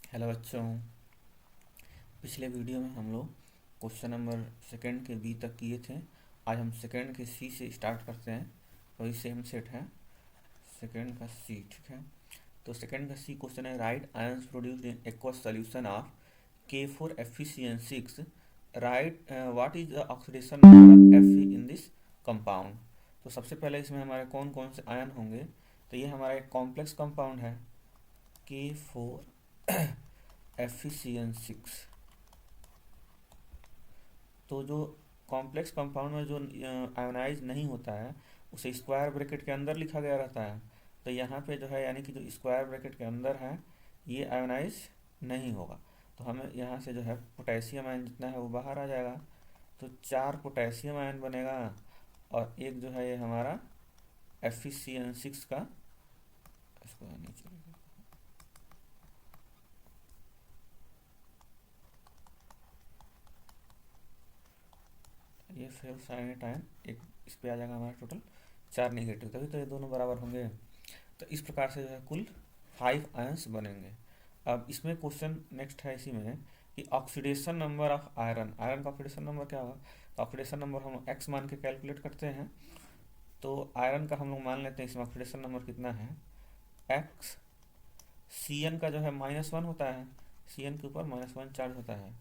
Hello बच्चों। पिछले video में हम लोग क्वेश्चन नंबर सेकंड के बी तक किए थे। आज हम सेकंड के सी से स्टार्ट करते हैं। वही सेम सेट है, सेकंड का सी। ठीक है, तो सेकंड का सी क्वेश्चन है, right ions produced in aqueous solution of K4Fe6। Right what is the oxidation number of Fe in this compound. तो सबसे पहले इसमें हमारे कौन कौन से आयन होंगे। तो ये हमारा एक कॉम्प्लेक्स कंपाउंड है K4Fe6। तो जो कॉम्प्लेक्स कंपाउंड में जो आयोनाइज नहीं होता है उसे स्क्वायर ब्रैकेट के अंदर लिखा गया रहता है। तो यहाँ पे जो है यानी कि जो स्क्वायर ब्रैकेट के अंदर है ये आयोनाइज नहीं होगा। तो हमें यहाँ से जो है पोटेशियम आयन जितना है वो बाहर आ जाएगा। तो 4 पोटेशियम आयन बनेगा और एक जो है ये हमारा Fe6 का, इसको नीचे ये फिर साइनेट आयन एक इस पे आ जाएगा हमारा टोटल 4 नेगेटिव, तभी तो ये दोनों बराबर होंगे। तो इस प्रकार से जो है कुल 5 आयंस बनेंगे। अब इसमें क्वेश्चन नेक्स्ट है इसी में कि oxidation number of iron. Iron का ऑक्सीडेशन नंबर क्या होगा। तो ऑक्सीडेशन नंबर हम लोग एक्स मान के कैलकुलेट करते हैं। तो आयरन का हम लोग मान लेते हैं इसमें ऑक्सीडेशन नंबर कितना है एक्स। सी एन का जो है -1 होता है, सी एन के ऊपर -1 चार्ज होता है।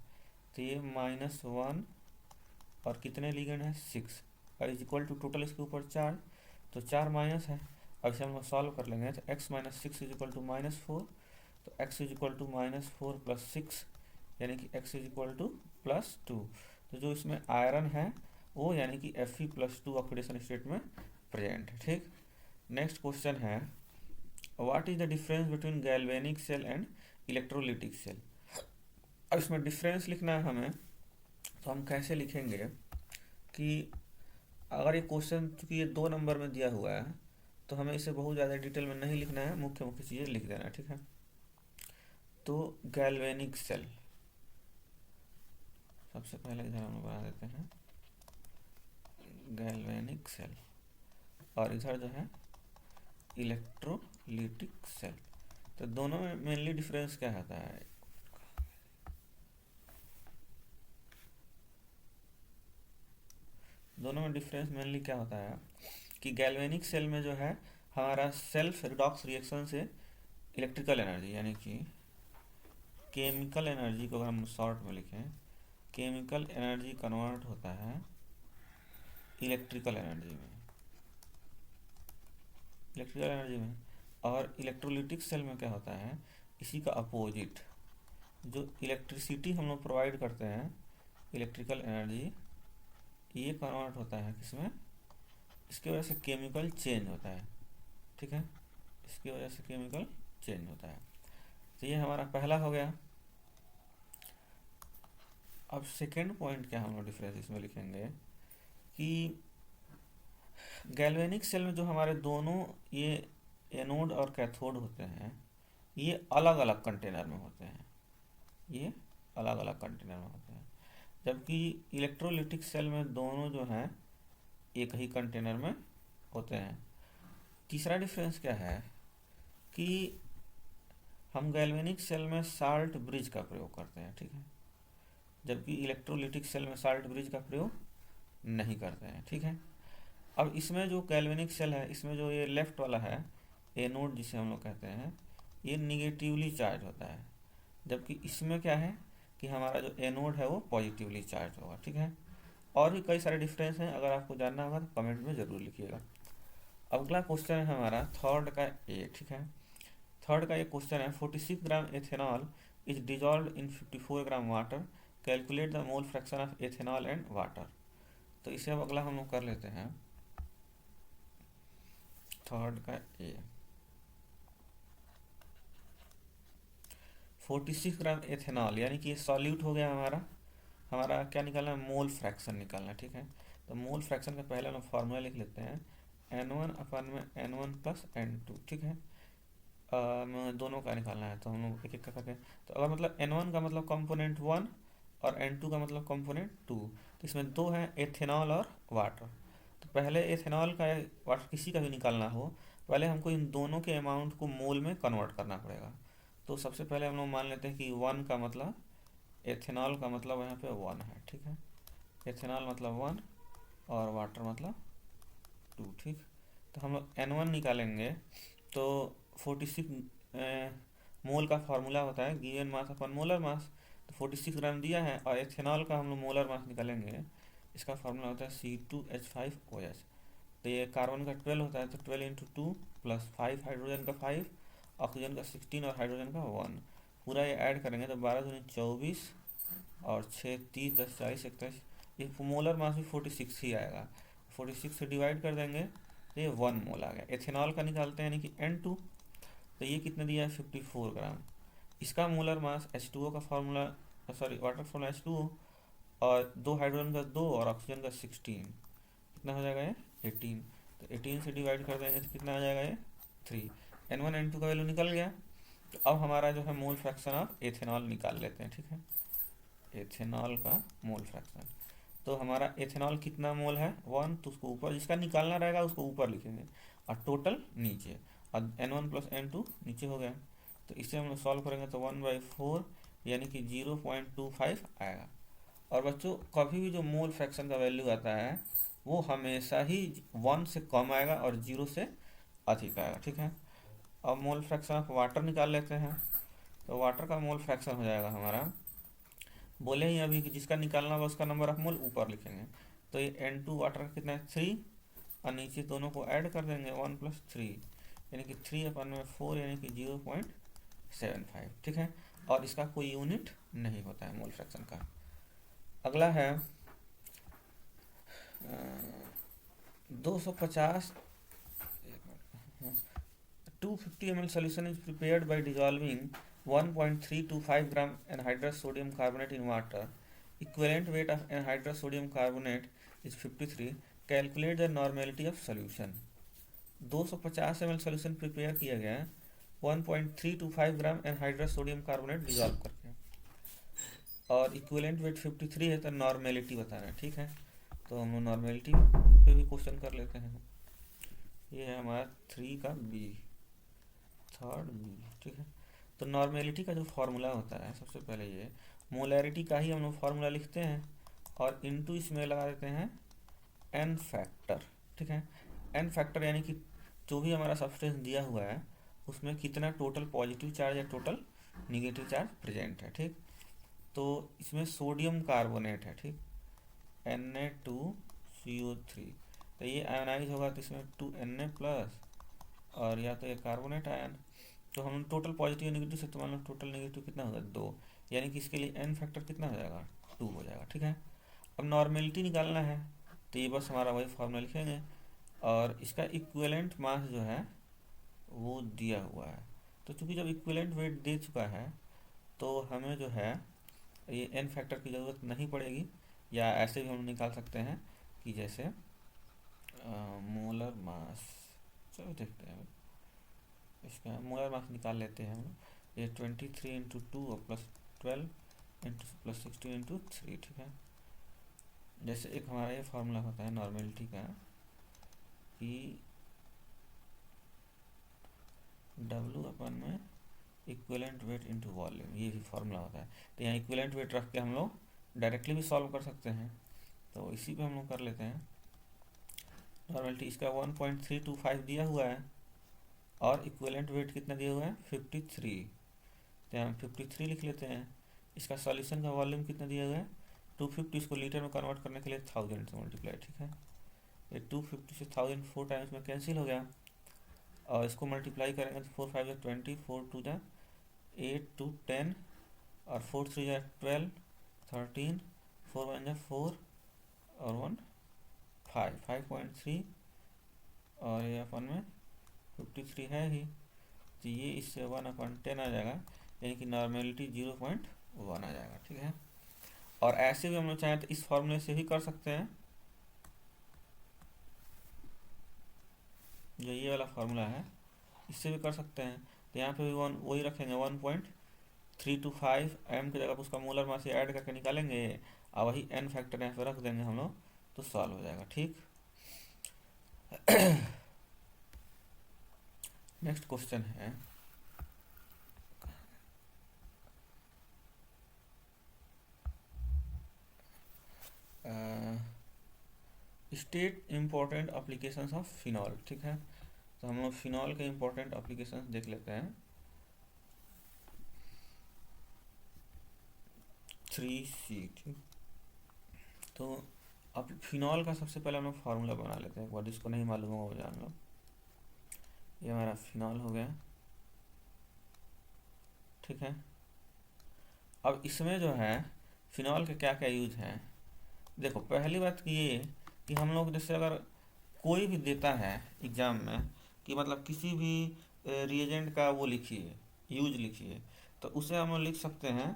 तो ये -1 और कितने लिगेंड है 6 और इज इक्वल टू टोटल इसके ऊपर चार्ज। तो 4 माइनस है। अब इसे हम लोग सॉल्व कर लेंगे तो x minus 6 is equal to -4। तो x is equal to -4 plus 6 यानी कि x इज इक्वल टू +2। तो जो इसमें आयरन है वो यानी कि Fe+2 ऑक्सीडेशन स्टेट में प्रेजेंट है। ठीक, नेक्स्ट क्वेश्चन है, what is the difference between galvanic cell and electrolytic cell. अब इसमें डिफरेंस लिखना है हमें, तो हम कैसे लिखेंगे कि अगर ये क्वेश्चन चूँकि ये 2 नंबर में दिया हुआ है तो हमें इसे बहुत ज़्यादा डिटेल में नहीं लिखना है, मुख्य मुख्य चीज़ें लिख देना है। ठीक है, तो गैल्वेनिक सेल सबसे पहले इधर हम लोग बना देते हैं गैल्वेनिक सेल और इधर जो है इलेक्ट्रोलिटिक सेल। तो दोनों में मेनली डिफरेंस क्या होता है। दोनों में डिफरेंस मेनली क्या होता है कि गैल्वेनिक सेल में जो है हमारा सेल्फ रिडॉक्स रिएक्शन से इलेक्ट्रिकल एनर्जी यानी कि केमिकल एनर्जी को अगर हम शॉर्ट में लिखें, केमिकल एनर्जी कन्वर्ट होता है इलेक्ट्रिकल एनर्जी में, इलेक्ट्रिकल एनर्जी में। और इलेक्ट्रोलिटिक सेल में क्या होता है इसी का अपोजिट, जो इलेक्ट्रिसिटी हम लोग प्रोवाइड करते हैं इलेक्ट्रिकल एनर्जी ये कन्वर्ट होता है किसमें, इसकी वजह से केमिकल चेंज होता है। ठीक है, इसकी वजह से केमिकल चेंज होता है। तो ये हमारा पहला हो गया। अब सेकेंड पॉइंट क्या हम लोग डिफरेंस इसमें लिखेंगे कि गैल्वेनिक सेल में जो हमारे दोनों ये एनोड और कैथोड होते हैं ये अलग अलग कंटेनर में होते हैं, ये अलग अलग कंटेनर में होते हैं। जबकि इलेक्ट्रोलिटिक सेल में दोनों जो हैं एक ही कंटेनर में होते हैं। तीसरा डिफरेंस क्या है कि हम गैल्वेनिक सेल में साल्ट ब्रिज का प्रयोग करते हैं। ठीक है, जबकि इलेक्ट्रोलिटिक सेल में साल्ट ब्रिज का प्रयोग नहीं करते हैं। ठीक है, अब इसमें जो गैल्वेनिक सेल है इसमें जो ये लेफ्ट वाला है एनोड जिसे हम लोग कहते हैं ये निगेटिवली चार्ज होता है, जबकि इसमें क्या है कि हमारा जो एनोड है वो पॉजिटिवली चार्ज होगा। ठीक है, और भी कई सारे डिफरेंस हैं, अगर आपको जानना होगा तो कमेंट में ज़रूर लिखिएगा। अगला क्वेश्चन है हमारा थर्ड का ए। ठीक है, थर्ड का ये क्वेश्चन है, 46 gram ethanol is dissolve in 54 gram water, calculate the mole fraction of ethanol and water. तो इसे अब अगला हम लोग कर लेते हैं थर्ड का ए। 46 ग्राम एथेनॉल यानी कि ये सॉल्यूट हो गया हमारा, हमारा क्या निकालना है मोल फ्रैक्शन निकालना है। ठीक है, तो मोल फ्रैक्शन का पहले हम फॉर्मूला लिख लेते हैं N1 अपन में N1 प्लस N2। ठीक है, दोनों का निकालना है तो हम लोग एक एक का करके, तो अगर मतलब N1 का मतलब कंपोनेंट 1 और N2 का मतलब कंपोनेंट 2, तो इसमें दो हैं एथेनॉल और वाटर। तो पहले एथेनॉल का वाटर किसी का भी निकालना हो पहले हमको इन दोनों के अमाउंट को मोल में कन्वर्ट करना पड़ेगा। तो सबसे पहले हम लोग मान लेते हैं कि 1 का मतलब एथेनॉल का मतलब यहाँ पे 1 है, ठीक है। एथेनॉल मतलब 1 और वाटर मतलब 2, ठीक। तो हम लोग N1 निकालेंगे तो 46 मोल का फार्मूला होता है गिवन मास अपन मोलर मास। तो 46 ग्राम दिया है और एथेनॉल का हम लोग मोलर मास निकालेंगे, इसका फार्मूला होता है C2H5OH। तो ये कार्बन का 12 होता है, तो 12 इंटू 2 प्लस 5 हाइड्रोजन का 5, ऑक्सीजन का 16 और हाइड्रोजन का 1, पूरा ये ऐड करेंगे तो 12 दूनी 24 और 6 30 10 40 41, ये मोलर मास भी 46 ही आएगा। 46 से डिवाइड कर देंगे तो ये 1 मोल आ गया। एथेनॉल का निकालते हैं यानी कि N2, तो ये कितने दिया है 54 ग्राम। इसका मोलर मास H2O का formula, sorry water formula H2O, और 2 हाइड्रोजन का 2 और ऑक्सीजन का 16, कितना हो जाएगा ये 18। तो 18 से डिवाइड कर देंगे तो कितना आ जाएगा ये 3। N1 N2 का वैल्यू निकल गया। तो अब हमारा जो है मोल फ्रैक्शन ऑफ एथेनॉल निकाल लेते हैं, ठीक है। एथेनॉल का मोल फ्रैक्शन, तो हमारा एथेनॉल कितना मोल है 1, तो उसको ऊपर जिसका निकालना रहेगा उसको ऊपर लिखेंगे और टोटल नीचे, और N1 प्लस N2 नीचे हो गया। तो इसे हम लोग सॉल्व करेंगे तो 1/4 यानी कि 0.25 आएगा। और बच्चों कभी भी जो मोल फ्रैक्शन का वैल्यू आता है वो हमेशा ही 1 से कम आएगा और 0 से अधिक आएगा, ठीक है। अब मोल फ्रैक्शन ऑफ वाटर निकाल लेते हैं। तो वाटर का मोल फ्रैक्शन हो जाएगा हमारा, बोले ही अभी कि जिसका निकालना होगा उसका नंबर ऑफ मोल ऊपर लिखेंगे। तो ये N2 वाटर का कितना है 3, और नीचे दोनों को ऐड कर देंगे 1 + 3 यानी कि 3/4 यानी कि 0.75, ठीक है। और इसका कोई यूनिट नहीं होता है मोल फ्रैक्शन का। अगला है 250 250 ml solution is prepared by dissolving 1.325 gram anhydrous sodium carbonate in water. Equivalent weight of anhydrous sodium carbonate is 53. Calculate the normality of solution. 250 ml solution prepare किया गया है 1.325 ग्राम एनहाइड्रस सोडियम कार्बोनेट डिजॉल्व करके, और equivalent weight 53 है, तो normality बताना है, ठीक है। तो हम नॉर्मेलिटी पे भी क्वेश्चन कर लेते हैं। ये है हमारा 3 का बी, थर्ड बी, ठीक है। तो नॉर्मेलिटी का जो फार्मूला होता है सबसे पहले ये मोलैरिटी का ही हम लोग फार्मूला लिखते हैं और इनटू इसमें लगा देते हैं एन फैक्टर, ठीक है। एन फैक्टर यानी कि जो भी हमारा सब्सटेंस दिया हुआ है उसमें कितना टोटल पॉजिटिव चार्ज या टोटल निगेटिव चार्ज प्रेजेंट है, ठीक। तो इसमें सोडियम कार्बोनेट है, ठीक, Na2CO3, तो ये आयोनाइज होगा तो इसमें 2Na+ और या तो ये कार्बोनेट आयन। तो हम टोटल पॉजिटिव नेगेटिव से तो मान लो टोटल नेगेटिव कितना होगा 2, यानी कि इसके लिए एन फैक्टर कितना हो जाएगा 2 हो जाएगा, ठीक है। अब नॉर्मेलिटी निकालना है तो ये बस हमारा वही फॉर्मूला लिखेंगे और इसका इक्विवेलेंट मास जो है वो दिया हुआ है। तो चूंकि जब इक्विवेलेंट वेट दे चुका है तो हमें जो है ये एन फैक्टर की ज़रूरत नहीं पड़ेगी, या ऐसे भी हम निकाल सकते हैं कि जैसे मोलर मास, चलो देखते हैं इसका मोलर मास निकाल लेते हैं हम। ये 23 इंटू 2 और प्लस 12 इंटू प्लस 16 इंटू 3, ठीक है। जैसे एक हमारा ये फार्मूला होता है नॉर्मेलिटी का कि W में इक्विवेलेंट वेट इंटू वॉल्यूम, ये भी फार्मूला होता है। तो यहाँ इक्विवेलेंट वेट रख के हम लोग डायरेक्टली भी सॉल्व कर सकते हैं, तो इसी पे हम लोग कर लेते हैं। नॉर्मेलिटी इसका 1.325 दिया हुआ है और इक्विवेलेंट वेट कितना दिया हुआ है 53, तो हम 53 लिख लेते हैं। इसका सॉल्यूशन का वॉल्यूम कितना दिया हुआ है 250, इसको लीटर में कन्वर्ट करने के लिए 1000 से मल्टीप्लाई, ठीक है। ये 250 से 1000 4 टाइम्स में कैंसिल हो गया, और इसको मल्टीप्लाई करेंगे तो 4 5 20, 4 2 8 2 10 और 4 3 12 13, 4 1 4 और 1 5 5.3, और ये अपन में 53 है ही, तो ये इससे 1/10 आ जाएगा, यानी कि नॉर्मेलिटी 0.1 आ जाएगा, ठीक है। और ऐसे भी हम लोग चाहें तो इस फॉर्मूले से भी कर सकते हैं, जो ये वाला फार्मूला है इससे भी कर सकते हैं। तो यहाँ पे भी वही रखेंगे 1.325 m की जगह पर उसका मोलर मास ऐड करके निकालेंगे और वही n फैक्टर यहाँ पे रख देंगे हम लोग, तो सॉल्व हो जाएगा, ठीक। नेक्स्ट क्वेश्चन है state important applications of phenol, ठीक है। तो हम लोग फिनॉल के इम्पोर्टेंट एप्लीकेशंस देख लेते हैं। 3C, ठीक। तो अब फिनॉल का सबसे पहले हम लोग फार्मूला बना लेते हैं एक बार, जिसको नहीं मालूम होगा वो जान लो। ये हमारा फिनॉल हो गया, ठीक है। अब इसमें जो है फिनॉल के क्या क्या यूज हैं, देखो पहली बात ये कि हम लोग जैसे अगर कोई भी देता है एग्ज़ाम में कि मतलब किसी भी रिएजेंट का वो लिखिए, यूज लिखिए, तो उसे हम लोग लिख सकते हैं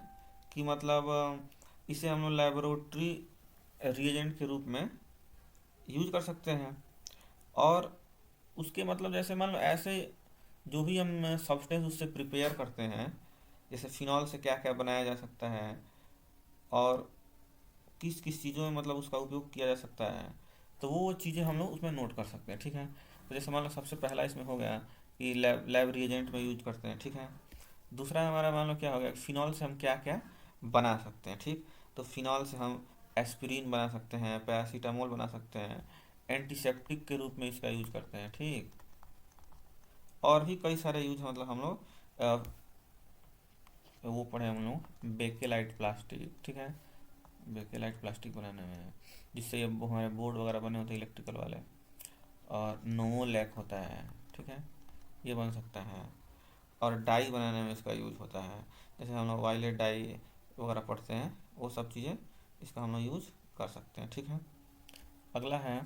कि मतलब इसे हम लोग लेबोरेटरी रिएजेंट के रूप में यूज कर सकते हैं। और उसके मतलब जैसे मान लो ऐसे जो भी हम सब्सटेंस उससे प्रिपेयर करते हैं, जैसे फिनॉल से क्या क्या बनाया जा सकता है और किस किस चीज़ों में मतलब उसका उपयोग किया जा सकता है, तो वो चीज़ें हम लोग उसमें नोट कर सकते हैं, ठीक है। तो जैसे मान लो सबसे पहला इसमें हो गया कि लैब रिएजेंट में यूज करते हैं, ठीक है। दूसरा हमारा मान लो क्या हो गया, फिनॉल से हम क्या क्या बना सकते हैं, ठीक। तो फिनॉल से हम एस्पिरिन बना सकते हैं, पैरासीटामोल बना सकते हैं, एंटीसेप्टिक के रूप में इसका यूज करते हैं, ठीक। और भी कई सारे यूज मतलब हम लोग वो पढ़े हम लोग बेकेलाइट प्लास्टिक, ठीक है। बेकेलाइट प्लास्टिक बनाने में, जिससे ये हमारे बोर्ड वगैरह बने होते हैं इलेक्ट्रिकल वाले। और नोमोलैक होता है, ठीक है, ये बन सकता है। और डाई बनाने में इसका यूज होता है, जैसे हम लोग वायलेट डाई वगैरह पढ़ते हैं, वो सब चीज़ें इसका हम लोग यूज कर सकते हैं, ठीक है। अगला है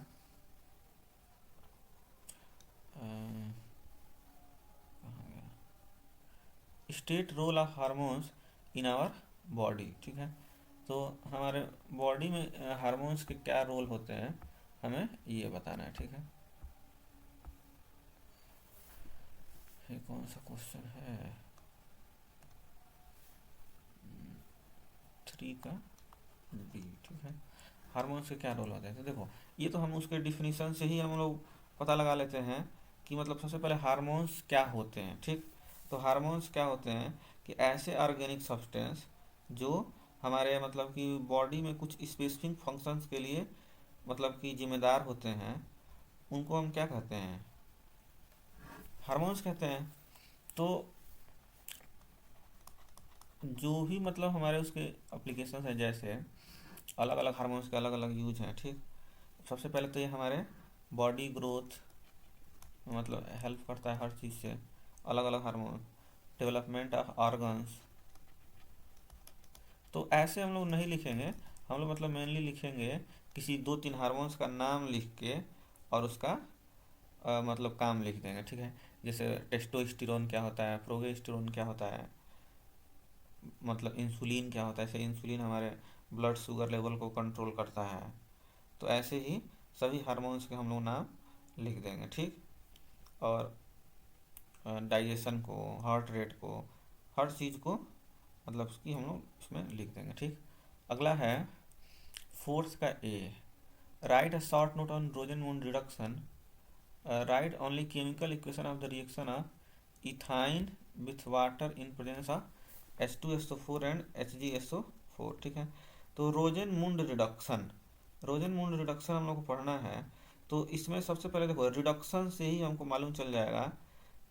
state role of hormones in our body, ठीक है। तो हमारे बॉडी में हार्मोन्स के क्या रोल होते हैं हमें ये बताना है, ठीक है। ये कौन सा क्वेश्चन है, 3 का डी, ठीक है। हार्मोन्स के क्या रोल होते हैं, तो देखो ये तो हम उसके डिफिनीशन से ही हम लोग पता लगा लेते हैं कि मतलब सबसे पहले हार्मोन्स क्या होते हैं, ठीक। तो हार्मोन्स क्या होते हैं कि ऐसे ऑर्गेनिक सब्सटेंस जो हमारे मतलब कि बॉडी में कुछ स्पेसिफिक फंक्शंस के लिए मतलब कि जिम्मेदार होते हैं, उनको हम क्या कहते हैं, हार्मोन्स कहते हैं। तो जो भी मतलब हमारे उसके एप्लीकेशन हैं, जैसे अलग अलग हार्मोन्स के अलग अलग यूज हैं, ठीक। सबसे पहले तो ये हमारे बॉडी ग्रोथ मतलब हेल्प करता है हर चीज़ से, अलग अलग हार्मोन, डेवलपमेंट ऑफ ऑर्गन्स। तो ऐसे हम लोग नहीं लिखेंगे, हम लोग मतलब मेनली लिखेंगे किसी 2-3 हार्मोन्स का नाम लिख के और उसका मतलब काम लिख देंगे, ठीक है। जैसे टेस्टोस्टेरोन क्या होता है, प्रोगेस्टेरोन क्या होता है, मतलब इंसुलिन क्या होता है, जैसे इंसुलिन हमारे ब्लड शुगर लेवल को कंट्रोल करता है। तो ऐसे ही सभी हार्मोन्स के हम लोग नाम लिख देंगे, ठीक। और डाइजेशन को, हार्ट रेट को, हर चीज़ को मतलब उसकी हम लोग इसमें लिख देंगे, ठीक। अगला है फोर्थ का A, write a short note on Rosenmund reduction, write only chemical equation of the reaction of ethyne with water in presence of H2SO4 and HgSO4, ठीक है। तो रोजन मुंड रिडक्शन, रोजन मुंड रिडक्शन हम लोग को पढ़ना है। तो इसमें सबसे पहले देखो रिडक्शन से ही हमको मालूम चल जाएगा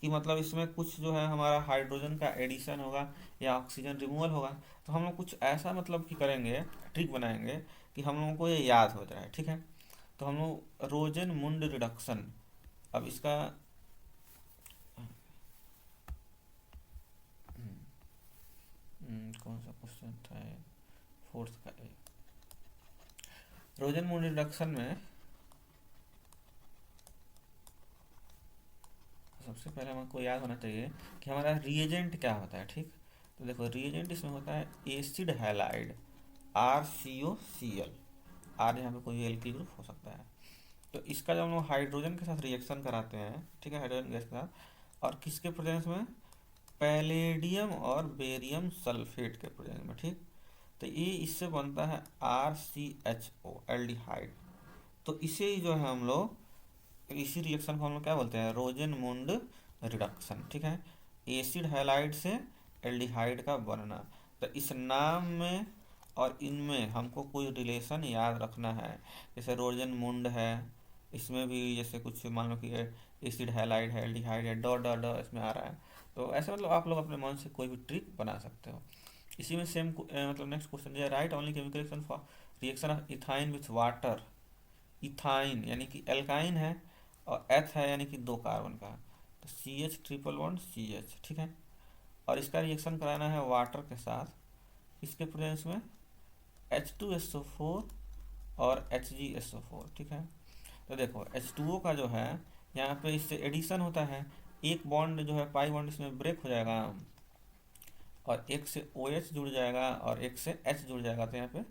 कि मतलब इसमें कुछ जो है हमारा हाइड्रोजन का एडिशन होगा या ऑक्सीजन रिमूवल होगा। तो हम लोग कुछ ऐसा मतलब कि करेंगे, ट्रिक बनाएंगे कि हम लोगों को ये याद हो जाए, ठीक है। तो हम लोग रोजन मुंड रिडक्शन, अब इसका कौन सा क्वेश्चन था, फोर्थ का ए, रोजन मुंड रिडक्शन में सबसे पहले हमको याद होना चाहिए कि हमारा रिएजेंट क्या होता है, ठीक। तो देखो रिएजेंट इसमें होता है एसिड हैलाइड, RCOCl, आर यहाँ पे कोई एल्किल ग्रुप हो सकता है। तो इसका जब हम लोग हाइड्रोजन के साथ रिएक्शन कराते हैं, ठीक है, हाइड्रोजन गैस के साथ, और किसके प्रेजेंस में, पैलेडियम और बेरियम सल्फेट के प्रेजेंस में, ठीक। तो ये इससे बनता है RCHO एल्डिहाइड। तो इसे ही जो है हम लोग इसी रिएक्शन को हम लोग क्या बोलते हैं, रोजन मुंड रिडक्शन, ठीक है। एसिड हैलाइड से एल्डिहाइड का बनना, तो इस नाम में और इनमें हमको कोई रिलेशन याद रखना है। जैसे रोजनमुंड है, इसमें भी जैसे कुछ मान लो कि एसिड हैलाइड है, एल्डिहाइड है, डॉट डॉट डॉट इसमें आ रहा है। तो ऐसे मतलब आप लोग अपने मन से कोई भी ट्रिक बना सकते हो। इसी में सेम मतलब नेक्स्ट क्वेश्चन है, right only chemical reaction for reaction of ethyne with water. Ethyne यानी कि एल्काइन है, और एथ है यानी कि 2 कार्बन का, तो CH3 ठीक है। और इसका रिएक्शन कराना है वाटर के साथ, इसके प्रेजेंस में H2SO4 और HgSO4 ठीक है। तो देखो H2O का जो है यहाँ पे इससे एडिशन होता है, एक बॉन्ड जो है पाई बॉन्ड इसमें ब्रेक हो जाएगा, और एक से OH जुड़ जाएगा और एक से H जुड़ जाएगा, तो यहाँ पे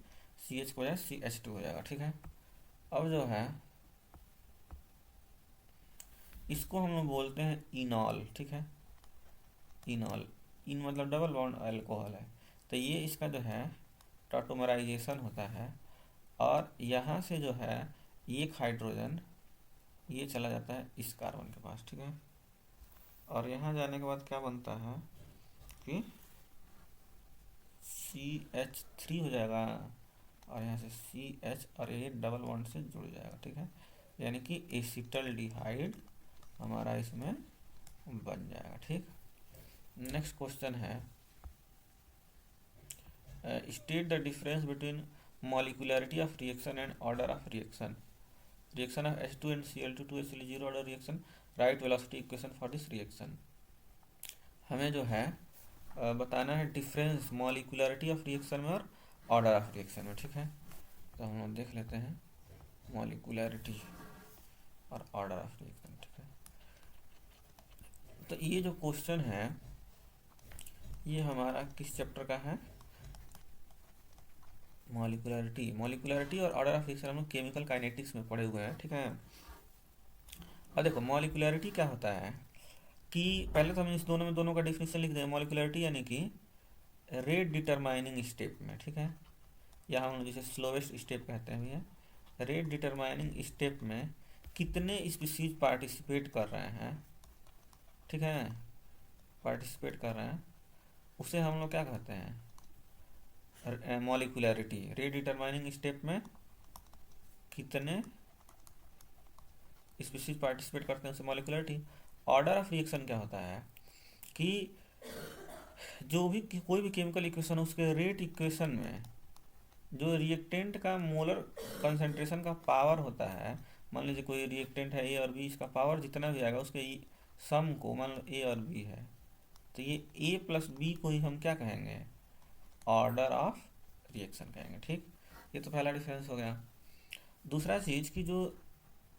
CH की वजह CH2 हो जाएगा ठीक है। अब जो है इसको हम लोग बोलते हैं इनॉल ठीक है। इनॉल, इन मतलब डबल बॉन्ड अल्कोहल है, तो ये इसका जो है टॉटोमराइजेशन होता है, और यहाँ से जो है एक हाइड्रोजन ये चला जाता है इस कार्बन के पास ठीक है। और यहाँ जाने के बाद क्या बनता है कि CH3 हो जाएगा, और यहाँ से CH और ये डबल बॉन्ड से जुड़ जाएगा ठीक है, यानी कि एसिटल्डिहाइड हमारा इसमें बन जाएगा ठीक। नेक्स्ट क्वेश्चन है, state the difference between molecularity of reaction and order of reaction. Reaction of H2 and Cl2 to HCl zero order reaction, right velocity equation for this reaction. हमें जो है बताना है डिफरेंस मॉलिक्यूलरिटी ऑफ रिएक्शन में और order of reaction में ठीक है। तो हम लोग देख लेते हैं मॉलिक्यूलरिटी और ऑर्डर ऑफ रिएक्शन ठीक है। तो ये जो क्वेश्चन है ये हमारा किस चैप्टर का है, मॉलिक्यूलरिटी और ऑर्डर ऑफ रिएक्शन हम लोग केमिकल काइनेटिक्स में पढ़े हुए हैं ठीक है। अब देखो मॉलिक्यूलरिटी क्या होता है कि पहले तो हम इस दोनों का डेफिनेशन लिख दें। मॉलिक्यूलरिटी यानी कि रेट डिटरमाइनिंग स्टेप में ठीक है, या हम जिसे स्लोवेस्ट स्टेप कहते हैं भैया, रेट डिटरमाइनिंग स्टेप में कितने स्पीशीज पार्टिसिपेट कर रहे हैं ठीक है, पार्टिसिपेट कर रहे हैं, उसे हम लोग क्या कहते हैं मॉलिक्यूलरिटी। रेट डिटरमाइनिंग स्टेप में कितने स्पीशीज पार्टिसिपेट करते हैं उसे मॉलिक्यूलरिटी। ऑर्डर ऑफ रिएक्शन क्या होता है कि जो भी कोई भी केमिकल इक्वेशन उसके रेट इक्वेशन में जो रिएक्टेंट का मोलर कंसंट्रेशन का पावर होता है, मान लीजिए कोई रिएक्टेंट है A और B, इसका पावर जितना भी आएगा उसके सम को मान लो A और B है, तो ये A प्लस B को ही हम क्या कहेंगे, ऑर्डर ऑफ रिएक्शन कहेंगे ठीक। ये तो पहला डिफरेंस हो गया। दूसरा चीज़ कि जो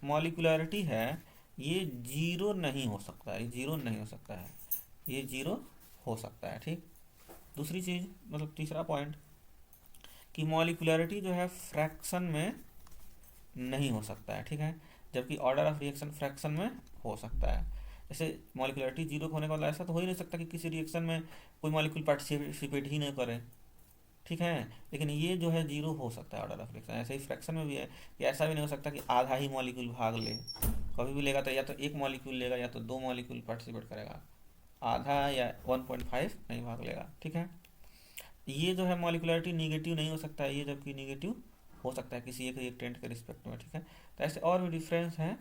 मॉलिक्यूलरिटी है ये जीरो नहीं हो सकता है, ये जीरो नहीं हो सकता है, ये जीरो हो सकता है ठीक। दूसरी चीज़ मतलब तीसरा पॉइंट कि मॉलिक्यूलरिटी जो है फ्रैक्शन में नहीं हो सकता है ठीक है, जबकि ऑर्डर ऑफ रिएक्शन फ्रैक्शन में हो सकता है। जैसे मॉलिक्यूलरिटी जीरो होने का मतलब ऐसा तो हो ही नहीं सकता कि किसी रिएक्शन में कोई मॉलिक्यूल पार्टिसिपेट ही नहीं करे ठीक है, लेकिन ये जो है जीरो हो सकता है ऑर्डर ऑफ रिएक्शन। ऐसे ही फ्रैक्शन में भी है कि ऐसा भी नहीं हो सकता कि आधा ही मॉलिक्यूल भाग ले, कभी भी लेगा तो या तो एक मॉलिक्यूल लेगा या तो 2 मॉलिक्यूल पार्टिसिपेट करेगा, आधा या 1.5 नहीं भाग लेगा ठीक है। ये जो है मॉलिक्यूलरिटी निगेटिव नहीं हो सकता है, ये जबकि निगेटिव हो सकता है किसी एक रिएक्टेंट के रिस्पेक्ट में ठीक है। तो ऐसे और भी डिफरेंस हैं,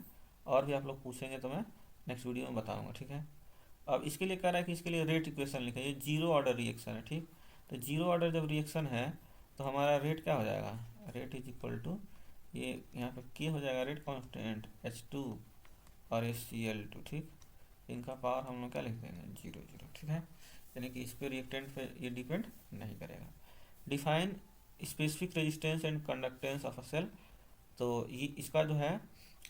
और भी आप लोग पूछेंगे तो मैं नेक्स्ट वीडियो में बताऊंगा ठीक है। अब इसके लिए कह रहा है कि इसके लिए रेट इक्वेशन लिखा है, ये जीरो ऑर्डर रिएक्शन है ठीक। तो जीरो ऑर्डर जब रिएक्शन है तो हमारा रेट क्या हो जाएगा, रेट इज इक्वल टू ये यहाँ पे के हो जाएगा रेट कांस्टेंट H2 और Cl2 ठीक, इनका पावर हम लोग क्या लिख देंगे 0 ठीक है, यानी कि इस पे रिएक्टेंट पे ये डिपेंड नहीं करेगा। Define specific resistance and conductance of a cell, तो ये इसका जो है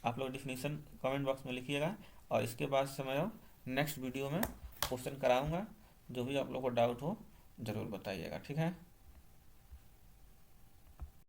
आप लोग डिफिनीशन कमेंट बॉक्स में लिखिएगा, और इसके बाद से मैं नेक्स्ट वीडियो में क्वेश्चन कराऊंगा, जो भी आप लोग को डाउट हो ज़रूर बताइएगा ठीक है।